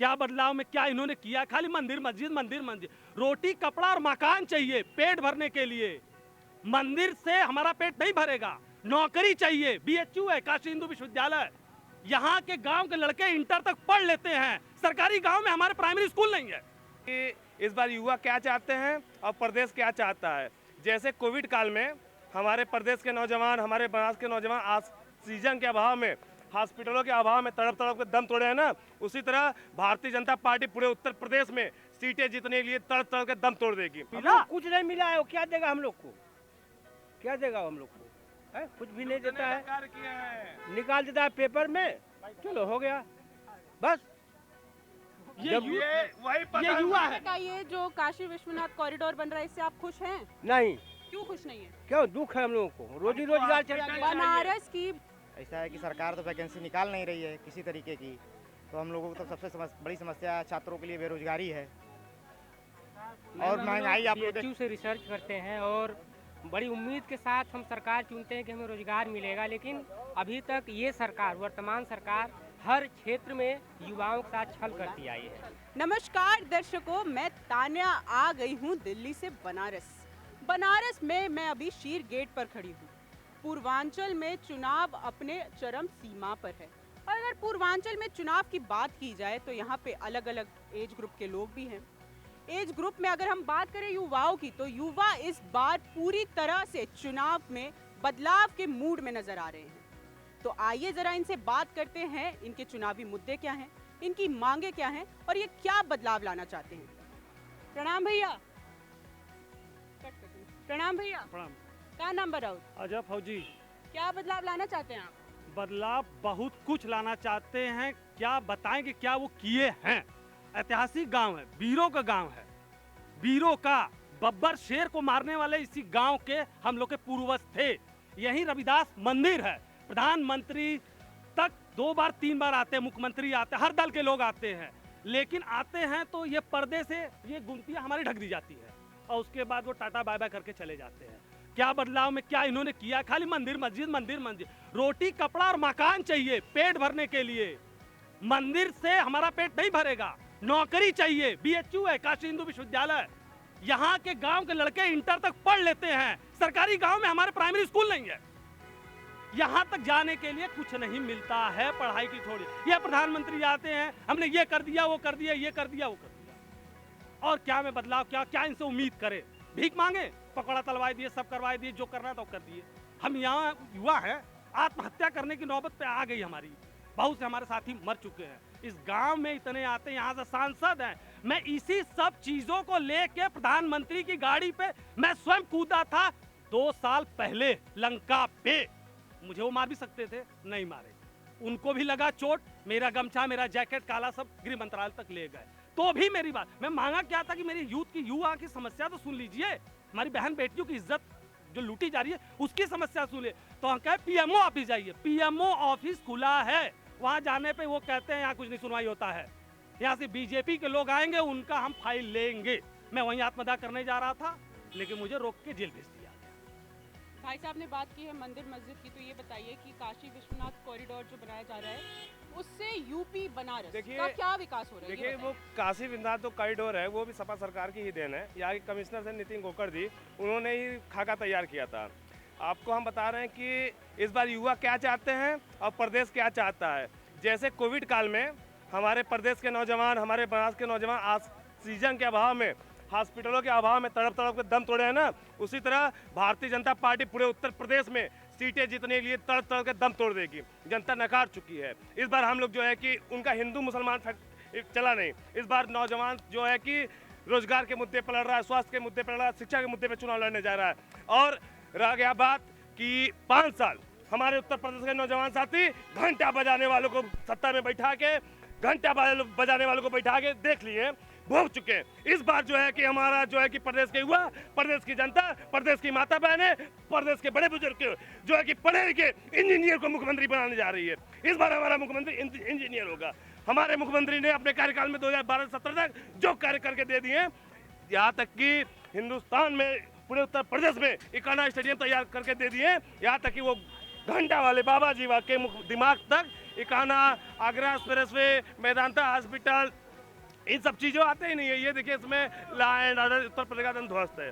क्या बदलाव में क्या इन्होंने किया? खाली मंदिर मस्जिद मंदिर मस्जिद। रोटी कपड़ा और मकान चाहिए पेट भरने के लिए। मंदिर से हमारा पेट नहीं भरेगा। नौकरी चाहिए। बीएचयू है, काशी हिंदू विश्वविद्यालय, यहाँ के गांव के लड़के इंटर तक पढ़ लेते हैं। सरकारी गांव में हमारे प्राइमरी स्कूल नहीं है। कि इस बार युवा क्या चाहते हैं और प्रदेश क्या चाहता है। जैसे कोविड काल में हमारे प्रदेश के नौजवान, हमारे बनारस के नौजवान ऑक्सीजन के अभाव में, हॉस्पिटलों के अभाव में तड़प तड़प के दम तोड़े हैं ना, उसी तरह भारतीय जनता पार्टी पूरे उत्तर प्रदेश में सीटें जीतने के लिए तड़प तड़प के दम तोड़ देगी। मिला कुछ नहीं मिला है, वो क्या देगा हम लोग को? क्या देगा हम लोग को? है कुछ भी नहीं देता है, निकाल देता है पेपर में, चलो हो गया बस। ये युवा है। का ये जो काशी विश्वनाथ कॉरिडोर बन रहा है, इससे आप खुश हैं? नहीं। क्यों खुश नहीं है? क्यों? दुख है हम लोगों को, रोजी रोजगार चल रहा है। बनारस की ऐसा है कि सरकार तो वैकेंसी निकाल नहीं रही है किसी तरीके की, तो हम लोगों को तो सबसे बड़ी समस्या छात्रों के लिए बेरोजगारी है और महंगाई। आप बीएचयू से रिसर्च करते हैं और बड़ी उम्मीद के साथ हम सरकार चुनते हैं कि हमें रोजगार मिलेगा, लेकिन अभी तक ये सरकार, वर्तमान सरकार, हर क्षेत्र में युवाओं के साथ छल करती आई है। नमस्कार दर्शकों, मैं तान्या आ गई हूँ दिल्ली से बनारस में मैं अभी शीर गेट पर खड़ी हूँ। पूर्वांचल में चुनाव अपने चरम सीमा पर है और अगर पूर्वांचल में चुनाव की बात की जाए तो यहाँ पे अलग अलग एज ग्रुप के लोग भी हैं। एज ग्रुप में अगर हम बात करें युवाओं की, तो युवा इस बार पूरी तरह से चुनाव में बदलाव के मूड में नजर आ रहे हैं। तो आइए जरा इनसे बात करते हैं, इनके चुनावी मुद्दे क्या हैं, इनकी मांगे क्या हैं और ये क्या बदलाव लाना चाहते हैं। प्रणाम भैया। प्रणाम भैया। प्रणाम। क्या नाम बताओ? अजय फौजी। क्या बदलाव लाना चाहते हैं आप? बदलाव बहुत कुछ लाना चाहते हैं। क्या बताएं कि क्या वो किए हैं। ऐतिहासिक गांव है, वीरों का गांव है, वीरों का। बब्बर शेर को मारने वाले इसी गांव के हम लोग के पूर्वज थे। यही रविदास मंदिर है। प्रधानमंत्री तक 2 बार 3 बार आते हैं, मुख्यमंत्री आते हैं, हर दल के लोग आते हैं, लेकिन आते हैं तो ये पर्दे से ये गुमतियां हमारी ढक दी जाती है और उसके बाद वो टाटा बाय बाय करके चले जाते हैं। क्या बदलाव में क्या इन्होंने किया? खाली मंदिर मस्जिद मंदिर मस्जिद। रोटी कपड़ा और मकान चाहिए पेट भरने के लिए। मंदिर से हमारा पेट नहीं भरेगा। नौकरी चाहिए। बीएचयू है, काशी हिंदू विश्वविद्यालय, यहाँ के गांव के लड़के इंटर तक पढ़ लेते हैं। सरकारी गांव में हमारे प्राइमरी स्कूल नहीं है। यहाँ तक जाने के लिए कुछ नहीं मिलता है, पढ़ाई की थोड़ी। ये प्रधानमंत्री आते हैं, हमने ये कर दिया, वो कर दिया, ये कर दिया, वो कर दिया, और क्या में बदलाव? क्या इनसे उम्मीद करे? भीख मांगे? पकड़ा तलवाई दिए, सब करवाई दिए, जो करना था वो कर दिए। हम यहाँ युवा हैं, आत्महत्या करने की नौबत पे आ गई हमारी। बहुत से हमारे साथी मर चुके हैं। इस गांव में इतने आते हैं, यहाँ से सांसद हैं। मैं इसी सब चीजों को लेके प्रधानमंत्री की गाड़ी पे मैं स्वयं कूदा था 2 साल पहले लंका पे। मुझे वो मार भी सकते थे, नहीं मारे। उनको भी लगा चोट। मेरा गमछा, मेरा जैकेट काला, सब गृह मंत्रालय तक ले गए। तो भी मेरी बात, मैं मांगा क्या था कि मेरी युवा की समस्या तो सुन लीजिए। हमारी बहन बेटियों की इज्जत जो लूटी जा रही है उसकी समस्या सुन ले। तो हम कहे पीएमओ ऑफिस जाइए। पीएमओ ऑफिस खुला है, वहां जाने पे वो कहते हैं यहाँ कुछ नहीं सुनवाई होता है। यहाँ से बीजेपी के लोग आएंगे, उनका हम फाइल लेंगे। मैं वहीं आत्मदाह करने जा रहा था, लेकिन मुझे रोक के जेल भेज दिया। भाई साहब ने बात की है मंदिर मस्जिद की, तो ये बताइए कि काशी विश्वनाथ कॉरिडोर जो बनाया जा रहा है उससे यूपी बनारस का क्या विकास हो रहा है? देखिए, वो काशी विश्वनाथ जो कॉरिडोर है वो भी सपा सरकार की ही देन है। यहाँ के कमिश्नर से नितिन गोकड़ जी, उन्होंने ही खाका तैयार किया था। आपको हम बता रहे हैं कि इस बार युवा क्या चाहते हैं और प्रदेश क्या चाहता है। जैसे कोविड काल में हमारे प्रदेश के नौजवान, हमारे बनारस के नौजवान ऑक्सीजन के अभाव में, हॉस्पिटलों के अभाव में तड़प तड़प के दम तोड़े हैं ना, उसी तरह भारतीय जनता पार्टी पूरे उत्तर प्रदेश में सीटें जीतने के लिए तड़प तड़प के दम तोड़ देगी। जनता नकार चुकी है। इस बार हम लोग जो है कि उनका हिंदू मुसलमान चला नहीं। इस बार नौजवान जो है कि रोजगार के मुद्दे पर लड़ रहा है, स्वास्थ्य के मुद्दे पर लड़ रहा है, शिक्षा के मुद्दे पर चुनाव लड़ने जा रहा है। और रह गया बात कि 5 साल हमारे उत्तर प्रदेश के नौजवान साथी घंटा बजाने वालों को सत्ता में बैठा के, घंटा बजाने वालों को बैठा के देख लिए, भोग चुके हैं। इस बार जो है कि हमारा जो है कि प्रदेश के युवा, प्रदेश की जनता, प्रदेश की माता बहनें, प्रदेश के बड़े बुजुर्ग जो है कि पढ़े लिखे इंजीनियर को मुख्यमंत्री बनाने जा रही है। इस बार हमारा मुख्यमंत्री इंजीनियर होगा। हमारे मुख्यमंत्री ने अपने कार्यकाल में 2012-17 तक जो कार्य करके दे दिए, यहाँ तक कि हिंदुस्तान में पूरे उत्तर प्रदेश में इकाना स्टेडियम तैयार करके दे दिए। यहाँ तक कि वो घंटा वाले बाबा जी के दिमाग तक इकाना, आगरा एक्सप्रेसवे, मेदांता हॉस्पिटल, इन सब चीजों आते ही नहीं है। ये देखिए इसमें law and order Uttar Pradesh का ध्वस्त है।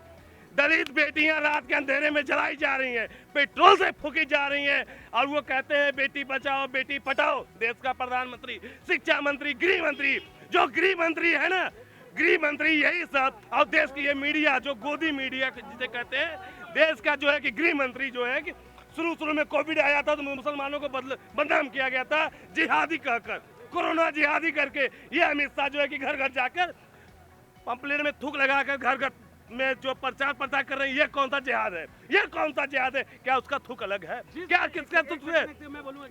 दलित बेटियां रात के अंधेरे में जलाई जा रही हैं, पेट्रोल से फूकी जा रही हैं, और वो कहते हैं बेटी बचाओ बेटी पढ़ाओ। देश का प्रधानमंत्री, शिक्षा मंत्री, गृह मंत्री, जो गृह मंत्री है ना, गृह मंत्री यही सब, और देश की ये मीडिया जो गोदी मीडिया जिसे कहते हैं, देश का जो है कि गृह मंत्री जो है कि शुरू में कोविड आया था तो मुसलमानों को बदनाम किया गया था जिहादी कहकर, कोरोना जिहादी करके। ये अमित शाह जो है कि घर घर जाकर पंपलेट में थूक लगाकर घर घर में जो प्रचार प्रसार कर रहे हैं, ये कौन सा जिहाद है? ये कौन सा जिहाद है? क्या उसका थूक अलग है? क्या किसका थूक है?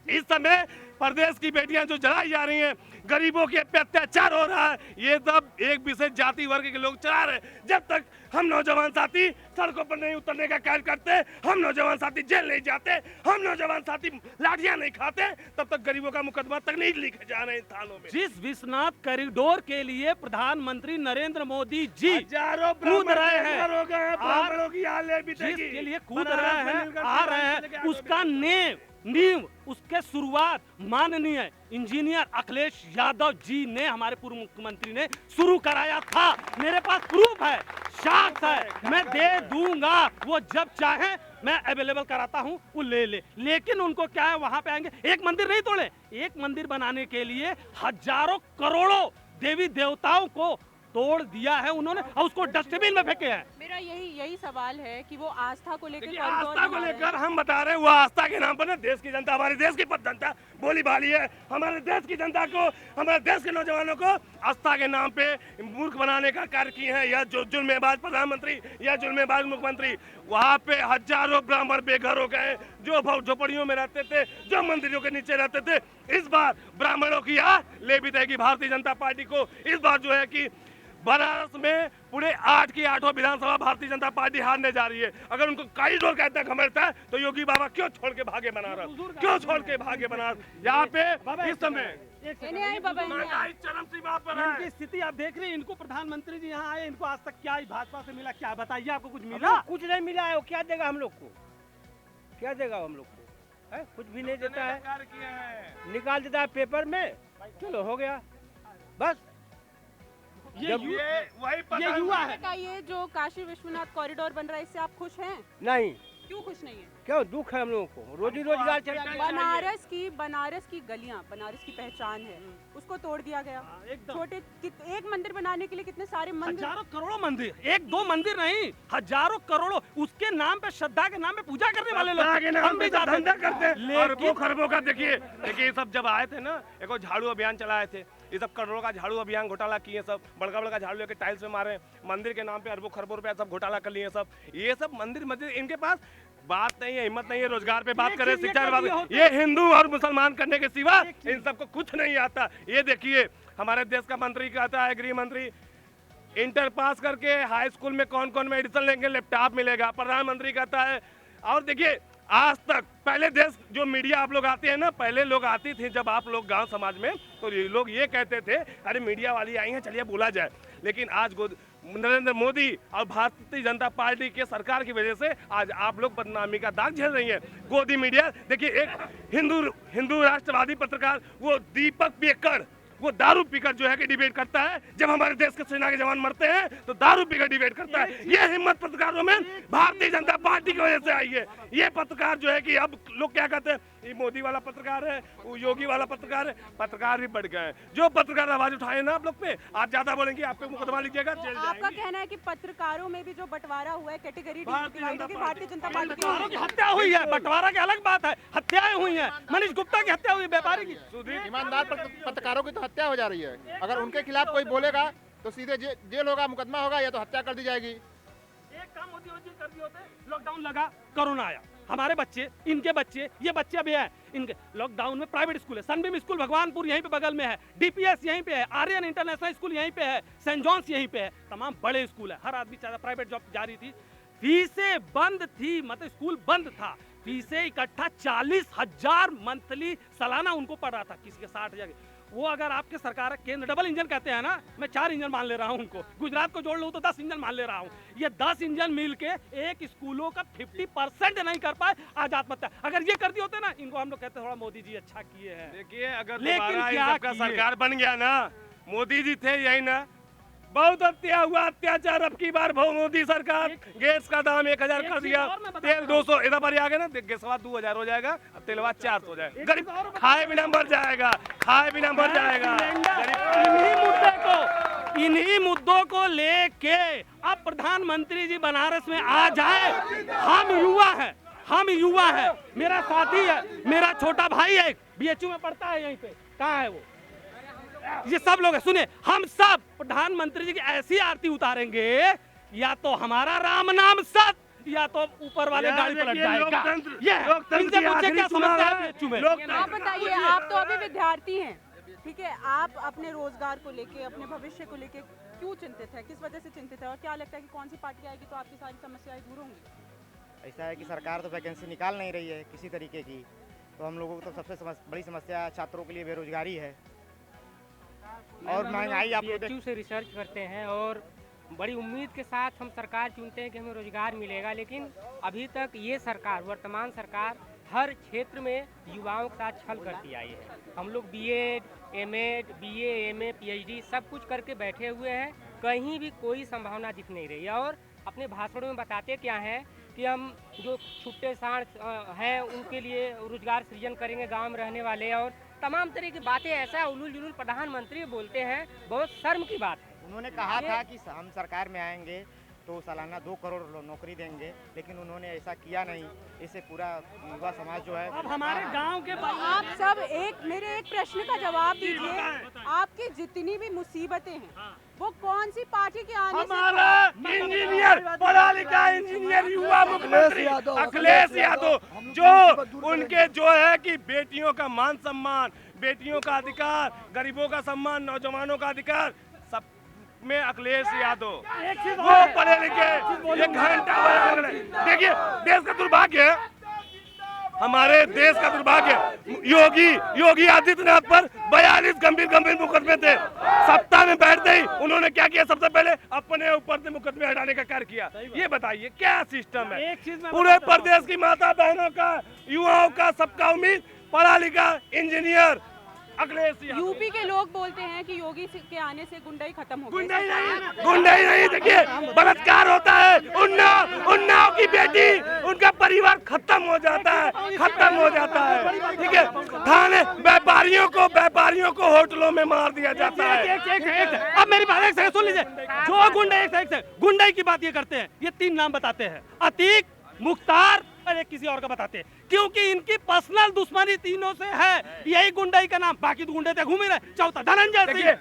इस समय प्रदेश की बेटियां जो जलाई जा रही हैं, गरीबों के पे अत्याचार हो रहा है, ये सब एक विशेष जाति वर्ग के लोग चला रहे हैं। जब तक हम नौजवान साथी सड़कों पर नहीं उतरने का कार्य करते, हम नौजवान साथी जेल नहीं जाते, हम नौजवान साथी लाठियां नहीं खाते, तब तक गरीबों का मुकदमा तक नहीं लिखे जा रहे हैं थानों में। जिस विश्वनाथ कॉरिडोर के लिए प्रधानमंत्री नरेंद्र मोदी जी हजारों कूद रहे हैं, ब्राह्मणों की हालत जिसके लिए कूद रहे हैं, आ रहे हैं, उसका नींव उसके शुरुआत माननीय इंजीनियर अखिलेश यादव जी ने, हमारे पूर्व मुख्यमंत्री ने शुरू कराया था। मेरे पास प्रूफ है, साक्ष्य है, मैं दे दूंगा। वो जब चाहे मैं अवेलेबल कराता हूँ, वो ले ले। लेकिन उनको क्या है, वहां पे आएंगे, एक मंदिर नहीं तोड़े, एक मंदिर बनाने के लिए हजारों करोड़ों देवी देवताओं को तोड़ दिया है उन्होंने, और उसको डस्टबिन में फेंके हैं। मेरा यही सवाल है कि वो आस्था को लेकर, आस्था को लेकर हम बता रहे हैं, वो आस्था के नाम पर ना देश की जनता, हमारे देश की जनता बोली भाली है। हमारे देश की जनता को, हमारे देश के नौजवानों को आस्था के नाम पे मूर्ख बनाने का कार्य किए हैं। यह जो जुल्मेबाज प्रधानमंत्री या जुल्मेबाज मुख्यमंत्री, वहाँ पे हजारों ब्राह्मण बेघर हो गए, जो झोपड़ियों में रहते थे, जो मंदिरों के नीचे रहते थे। इस बार ब्राह्मणों की ले भी देगी भारतीय जनता पार्टी को। इस बार जो है कि बनारस में पूरे 8 की 8 विधानसभा भारतीय जनता पार्टी हारने जा रही है। अगर उनको कारीडोर का इतना घमंड है तो योगी बाबा क्यों छोड़ के भागे बनारस? क्यों छोड़ के भागे बनारस? यहाँ पे इस समय चरम सीमा पर है। इनकी स्थिति आप देख रहे हैं, इनको प्रधानमंत्री जी यहाँ आए, इनको आज तक क्या भाजपा से मिला? क्या बताइए, आपको कुछ मिला? कुछ नहीं मिला है। वो क्या देगा हम लोग को? क्या देगा हम लोग को? है कुछ भी नहीं देता है, निकाल देता है पेपर में, चलो हो गया बस। ये युवा है। ये जो काशी विश्वनाथ कॉरिडोर बन रहा है, इससे आप खुश हैं? नहीं। क्यों खुश नहीं है? क्यों? दुख है हम लोगों को, रोजी रोजगार चल रहा है। बनारस की गलियां, बनारस की पहचान है, उसको तोड़ दिया गया। छोटे एक मंदिर बनाने के लिए कितने सारे मंदिर, हजारों करोड़ों मंदिर, एक दो मंदिर नहीं, हजारों करोड़ों, उसके नाम पे, श्रद्धा के नाम पे पूजा करने वाले लोग हम भी धंधा करते हैं। और वो खरबों का देखिए ये सब जब आए थे ना, एक झाड़ू अभियान चलाए थे, ये सब करोड़ों का झाड़ू अभियान घोटाला किए, सब बड़का बड़का झाड़ू लेके टाइल्स में मारे, मंदिर के नाम पे अरबों खरबों रुपया सब घोटाला कर लिए सब। ये सब मंदिर इनके पास बात नहीं है, हिम्मत नहीं है, रोजगार पे बात करें, शिक्षा पे बात, ये हिंदू और मुसलमान करने के सिवा इन सबको कुछ नहीं आता। ये देखिए हमारे देश का मंत्री कहता है, गृह मंत्री, इंटर पास करके हाई स्कूल में कौन कौन में एडिशन लेंगे, लैपटॉप मिलेगा। प्रधानमंत्री कहता है, और देखिए आज तक पहले देश जो मीडिया आप लोग आते हैं ना, पहले लोग आती थी जब आप लोग गांव समाज में, तो लोग ये कहते थे अरे मीडिया वाली आई है, चलिए बोला जाए। लेकिन आज नरेंद्र मोदी और भारतीय जनता पार्टी के सरकार की वजह से आज आप लोग बदनामी का दाग झेल रही हैं। गोदी मीडिया देखिए, एक हिंदू राष्ट्रवादी पत्रकार वो दीपक पेकर, वो दारू पीकर जो है कि डिबेट करता है। जब हमारे देश के सेना के जवान मरते हैं तो दारू पीकर डिबेट करता है। ये हिम्मत पत्रकारों में भारतीय जनता पार्टी की वजह से आई है। ये पत्रकार जो है कि अब लोग क्या कहते हैं, ये मोदी वाला पत्रकार है, वो योगी वाला पत्रकार है, पत्रकार भी बढ़ गए हैं। जो पत्रकार आवाज उठाए ना आप लोग पे, आप ज्यादा बोलेंगे आपको मुकदमा लिखिएगा, जेल जाएंगे। आपका कहना है कि पत्रकारों में भी जो बटवारा हुआ है, कैटेगरी भारतीय जनता पार्टी की हत्या हुई है, बंटवारा की अलग बात है, हत्याएं हुई है। मनीष गुप्ता की हत्या हुई, व्यापारी की, ईमानदार पत्रकारों की तो हत्या हो जा रही है। अगर उनके खिलाफ कोई बोलेगा तो सीधे जेल होगा, मुकदमा होगा, या तो हत्या कर दी जाएगी। एक काम मोदी कर दिए होते, लॉकडाउन लगा, कोरोना आया, हमारे बच्चे, इनके बच्चे, ये बच्चे अभी हैं, इनके लॉकडाउन में प्राइवेट स्कूल है, सनबीम स्कूल भगवानपुर यहीं पे बगल में है, डीपीएस यहीं पे है, आर्यन इंटरनेशनल स्कूल यहीं पे है, सेंट जॉन्स यहीं पे है, तमाम बड़े स्कूल है। हर आदमी चाहता, प्राइवेट जॉब जारी थी, फीसें बंद थी, मतलब स्कूल बंद था, फीसें इकट्ठा 40,000 मंथली सालाना उनको पड़ रहा था, किसी के 60,000। वो अगर आपके सरकार केंद्र डबल इंजन कहते हैं ना, मैं 4 इंजन मान ले रहा हूँ उनको, गुजरात को जोड़ लूँ तो 10 इंजन मान ले रहा हूँ। ये 10 इंजन मिल के एक स्कूलों का 50% नहीं कर पाए, आज आत्महत्या। अगर ये कर दिए होते ना, इनको हम लोग कहते थोड़ा मोदी जी अच्छा किए हैं। देखिए अगर दोबारा इन सबका सरकार बन गया ना, मोदी जी थे यही ना, बहुत हुआ अत्याचार। अब की बार मोदी सरकार गैस का दाम 1000 कर दिया, तेल 200 इधर पर आ गया ना, गैसवा 2000 हो जाएगा, तेलवा 400 हो जाएगा। गरीब खाए बिना मर जाएगा, खाए बिना मर जाएगा। इन्हीं मुद्दों को लेके अब प्रधानमंत्री जी बनारस में आ जाए। हम युवा हैं, मेरा साथी है, मेरा छोटा भाई है, बीएचयू में पढ़ता है, यहीं पे, कहाँ है वो, ये सब लोग हैं। सुने, हम सब प्रधानमंत्री जी की ऐसी आरती उतारेंगे, या तो हमारा राम नाम सत्य, या तो ऊपर वाले गाड़ी पलट जाएगा। ये इनसे पूछे क्या समस्या है बीएचयू में? आप बताइए, आप तो अभी विद्यार्थी हैं, ठीक है, आप अपने रोजगार को लेके, अपने भविष्य को लेके क्यों चिंतित है, किस वजह से चिंतित है, और क्या लगता है कि कौन सी पार्टी आएगी तो आपकी सारी समस्याएं दूर होंगी? ऐसा है कि सरकार तो वैकेंसी निकाल नहीं रही है किसी तरीके की, तो हम लोगों को तो सबसे बड़ी समस्या छात्रों के लिए बेरोजगारी है और महंगाई। आप बीएचयू से रिसर्च करते हैं और बड़ी उम्मीद के साथ हम सरकार चुनते हैं कि हमें रोजगार मिलेगा, लेकिन अभी तक ये सरकार, वर्तमान सरकार, हर क्षेत्र में युवाओं के साथ छल करती आई है। हम लोग B Ed, M Ed, B A, M A, PhD सब कुछ करके बैठे हुए हैं, कहीं भी कोई संभावना दिख नहीं रही है। और अपने भाषणों में बताते क्या है कि हम जो छुट्टे साढ़ हैं उनके लिए रोजगार सृजन करेंगे, गांव में रहने वाले, और तमाम तरह की बातें ऐसा उलूल जुलूल प्रधानमंत्री बोलते हैं, बहुत शर्म की बात है। उन्होंने कहा था कि हम सरकार में आएंगे तो सालाना 2 करोड़ नौकरी देंगे, लेकिन उन्होंने ऐसा किया नहीं। इससे पूरा युवा समाज जो है, अब हमारे गांव के आप सब मेरे एक प्रश्न का जवाब दीजिए, आपकी जितनी भी मुसीबतें हैं वो कौन सी पार्टी के आने हमारा इंजीनियर, पढ़ा लिखा इंजीनियर युवा मुख्यमंत्री अखिलेश यादव, जो उनके जो है कि बेटियों का मान सम्मान, बेटियों का अधिकार, गरीबों का सम्मान, नौजवानों का अधिकार, सब में अखिलेश यादव वो पढ़े लिखे। एक घंटा देखिए, देश का दुर्भाग्य है, हमारे देश का दुर्भाग्य, योगी आदित्यनाथ पर 42 गंभीर मुकदमे थे। सत्ता में बैठते ही उन्होंने क्या किया, सबसे पहले अपने ऊपर से मुकदमे हटाने का कार्य किया। ये बताइए क्या सिस्टम है? पूरे प्रदेश की माता बहनों का, युवाओं का, सबका उम्मीद पढ़ा लिखा इंजीनियर अखिलेश यादव। यूपी के लोग बोलते हैं कि योगी के आने से गुंडाई खत्म हो गई। गुंडाई नहीं, देखिए बलात्कार होता है, उन्नाव की बेटी, उनका परिवार खत्म हो जाता है, ठीक है। थाने व्यापारियों को होटलों में मार दिया जाता है। अब मेरी बात एक सेकंड सुन लीजिए, जो गुंडाई की बात ये करते हैं, ये 3 नाम बताते हैं, अतीक, मुख्तार और एक किसी और का बताते हैं, क्योंकि इनकी पर्सनल दुश्मनी तीनों से है, यही गुंडाई का नाम। बाकी तो गुंडे घूम ही रहे। चौथा धनंजय सिंह,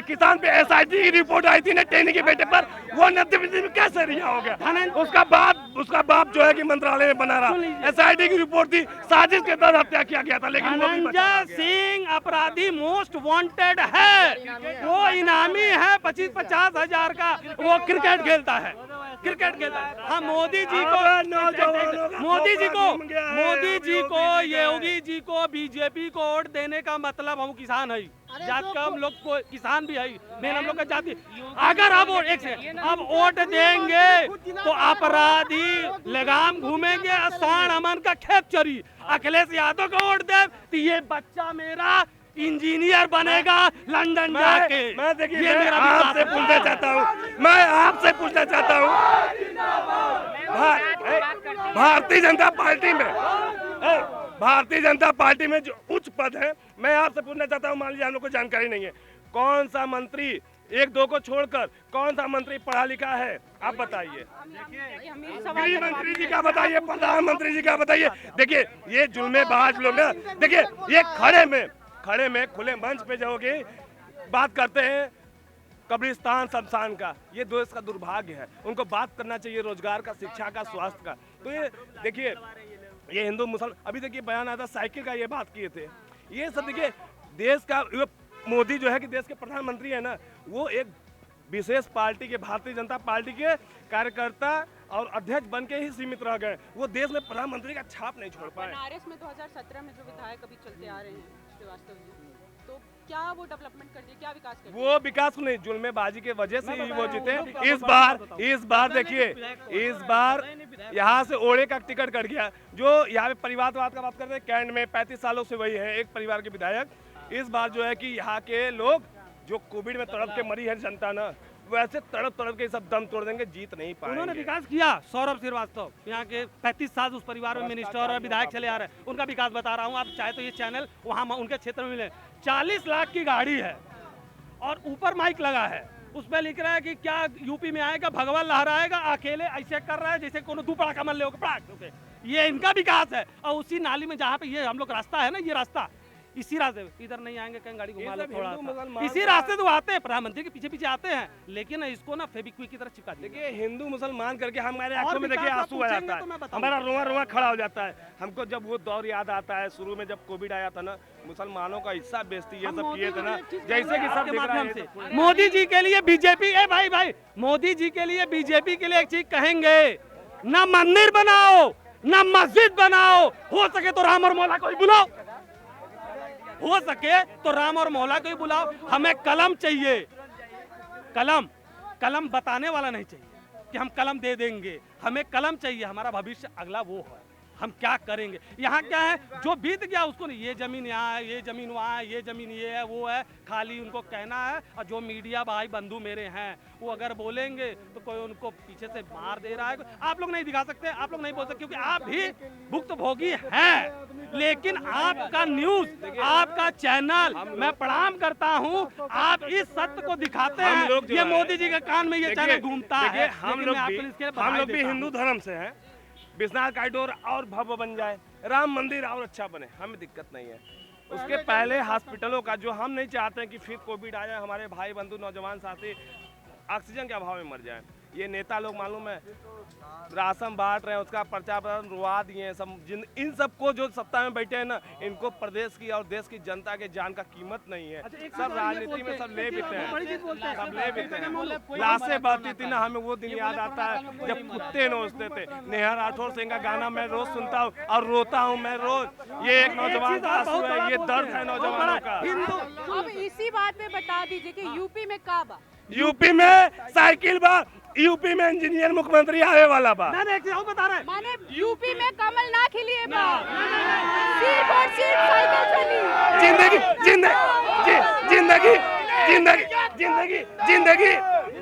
किसान पे एसआईटी की रिपोर्ट आई थी ना, टेनी के बेटे पर, वो 90 में कैसे रिहा हो गया? उसका बाप जो है कि मंत्रालय में बना रहा। एसआईटी की रिपोर्ट थी, साजिश के तहत हत्या किया गया था, लेकिन धनंजय सिंह अपराधी मोस्ट वांटेड है, वो इनामी है 25-50 हजार का, वो क्रिकेट खेलता है। हाँ, मोदी जी को योगी जी को बीजेपी को वोट देने का मतलब, हम किसान है, जात का हम लोग को किसान भी है, मेन हम लोग का जाति। अगर अब वोट देंगे तो अपराधी लगाम घूमेंगे, साण अमन का खेत चरी। अखिलेश यादव को वोट दे तो ये बच्चा मेरा इंजीनियर बनेगा लंदन जाके। मैं देखिए, आपसे पूछना चाहता हूँ, भारतीय जनता पार्टी में जो उच्च पद है, मैं आपसे पूछना चाहता हूँ, मान लीजिए हम लोग को जानकारी नहीं है, कौन सा मंत्री, 1-2 को छोड़कर कौन सा मंत्री पढ़ा लिखा है? आप बताइए। गृह मंत्री जी का बताइए, प्रधानमंत्री जी का बताइए। देखिए ये जुल्मेबाज लोग ना, देखिए ये खड़े में खुले मंच पे जाओगे, बात करते हैं कब्रिस्तान शमशान का। ये देश का दुर्भाग्य है, उनको बात करना चाहिए रोजगार का, शिक्षा का, स्वास्थ्य का। तो ये देखिए, ये हिंदू मुसलमान, अभी देखिए बयान आया था साइकिल का, ये बात किए थे। ये सब देखिए, देश का मोदी जो है कि देश के प्रधानमंत्री है ना, वो एक विशेष पार्टी के, भारतीय जनता पार्टी के कार्यकर्ता और अध्यक्ष बन के ही सीमित रह गए, वो देश में प्रधानमंत्री का छाप नहीं छोड़ पाए। बनारस में 2017 में जो विधायक अभी चलते आ रहे हैं श्रीवास्तव जी, तो क्या वो डेवलपमेंट कर दिए, क्या विकास कर दिए? वो विकास नहीं, जुल्मेबाजी की वजह से ही वो जीते। इस बार देखिए, इस बार यहाँ से ओढ़े का टिकट कट गया। जो यहाँ पे परिवारवाद का बात करते हैं, कैंट में 35 सालों से वही है, एक परिवार के विधायक, इस बार जो है कि यहाँ के लोग जो कोविड में तड़प के मरी है जनता ना, वैसे तड़प के सब दम तोड़ देंगे, जीत नहीं पाएंगे। उन्होंने विकास किया। सौरभ श्रीवास्तव यहाँ के 35 साल उस परिवार में मिनिस्टर और विधायक चले आ रहे हैं, उनका विकास बता रहा हूँ। आप चाहे तो ये चैनल वहाँ उनके क्षेत्र में मिले। 40 लाख की गाड़ी है और ऊपर माइक लगा है, उस पर लिख रहा है कि क्या यूपी में आएगा, भगवान लहराएगा, अकेले ऐसे कर रहा है जैसे कोनो दुपड़ा का मन ले होगा। ये इनका विकास है। और उसी नाली में जहाँ पे ये हम लोग रास्ता है ना, ये रास्ता इसी रास्ते, इधर नहीं आएंगे, कहीं गाड़ी घुमा लो थोड़ा सा। इसी रास्ते तो आते हैं, प्रधानमंत्री के पीछे पीछे आते हैं, लेकिन इसको ना फेविक्विक की तरह चिपका देखिए हिंदू मुसलमान करके हमारे आंखों में देखिए आंसू आ जाता है, हमारा रोआ रोआ खड़ा हो जाता है। हमको जब वो दौर याद आता है, शुरू में जब कोविड आया था ना, मुसलमानों का हिस्सा बेचती ये सब किए थे ना, जैसे कि सब माध्यम से मोदी जी के लिए बीजेपी, भाई मोदी जी के लिए बीजेपी के लिए एक चीज कहेंगे, ना मंदिर बनाओ ना मस्जिद बनाओ, हो सके तो राम और मौला को ही बुलाओ, हो सके तो राम और मौला को ही बुलाओ। हमें कलम चाहिए, कलम बताने वाला नहीं चाहिए कि हम कलम दे देंगे, हमें कलम चाहिए। हमारा भविष्य अगला वो है, हम क्या करेंगे। यहाँ क्या है, जो बीत गया उसको नहीं, ये जमीन यहाँ है, ये जमीन वहाँ है, ये जमीन ये है वो है, खाली उनको कहना है। और जो मीडिया भाई बंधु मेरे हैं वो अगर बोलेंगे तो कोई उनको पीछे से मार दे रहा है। आप लोग नहीं दिखा सकते, आप लोग नहीं बोल सकते, क्योंकि आप भी भुक्तभोगी हैं। लेकिन आपका न्यूज, आपका चैनल, मैं प्रणाम करता हूँ, आप इस सत्य को दिखाते हैं। ये मोदी जी के कान में ये चैनल घूमता है। हम लोग भी हिंदू धर्म से हैं। विश्वनाथ कॉरिडोर और भव्य बन जाए, राम मंदिर और अच्छा बने, हमें दिक्कत नहीं है। उसके पहले हॉस्पिटलों का, जो हम नहीं चाहते हैं कि फिर कोविड आ जाए, हमारे भाई बंधु नौजवान साथी ऑक्सीजन के अभाव में मर जाए। ये नेता लोग मालूम है राशन बांट रहे हैं, उसका प्रचार प्रसार रुआ दिए हैं सब। इन सबको जो सत्ता में बैठे हैं ना, इनको प्रदेश की और देश की जनता के जान का कीमत नहीं है। सब राजनीति में सब ले बीते हैं, सब ले बीते हैं। लाशें बहती थी ना, हमें वो दिन याद आता है जब कुत्ते नोचते थे। नेहा राठौर सिंह का गाना मैं रोज सुनता हूँ और रोता हूँ मैं रोज। ये एक नौजवान का आंसू है, ये दर्द है नौजवानों का। अब इसी बात पे बता दीजिए कि यूपी में का बा, यूपी में साइकिल बा, यूपी में इंजीनियर मुख्यमंत्री आने वाला बा। बता रहे माने यूपी में कमल ना खिली बा, सिर्फ और सिर्फ साइकिल चली। जिंदगी जिंदगी जिंदगी जिंदगी जिंदगी जिंदगी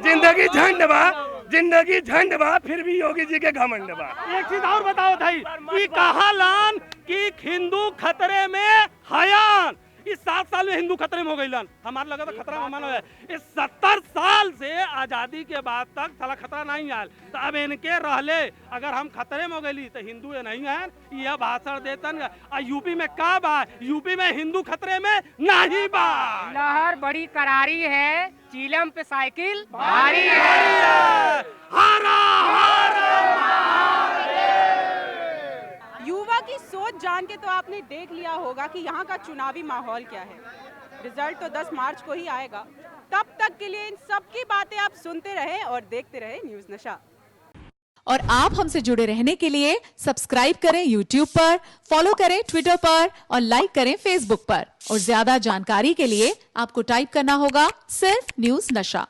जिंदगी झंड बा, जिंदगी झंड बा, फिर भी योगी जी के घमंड बा। एक चीज और बताओ भाई, कि कहा लान कि हिंदू खतरे में हयान। इस 7 साल में हिंदू खतरे में हो गई लान, हमारा लगा था खतरा में मानो है। इस 70 साल से आजादी के बाद तक साला खतरा नहीं आया, तो अब इनके रहले अगर हम खतरे में हो गई तो हिंदू नहीं है, यह भाषण देतन। और यूपी में का बा, यूपी में हिंदू खतरे में नहीं बा। लहर बड़ी करारी है, चीलम पे साइकिल भारी है। हारा युवा की सोच जान के तो आपने देख लिया होगा कि यहाँ का चुनावी माहौल क्या है। रिजल्ट तो 10 मार्च को ही आएगा। तब तक के लिए इन सब की बातें आप सुनते रहे और देखते रहे न्यूज नशा। और आप हमसे जुड़े रहने के लिए सब्सक्राइब करें YouTube पर, फॉलो करें Twitter पर और लाइक करें Facebook पर। और ज्यादा जानकारी के लिए आपको टाइप करना होगा सिर्फ न्यूज नशा।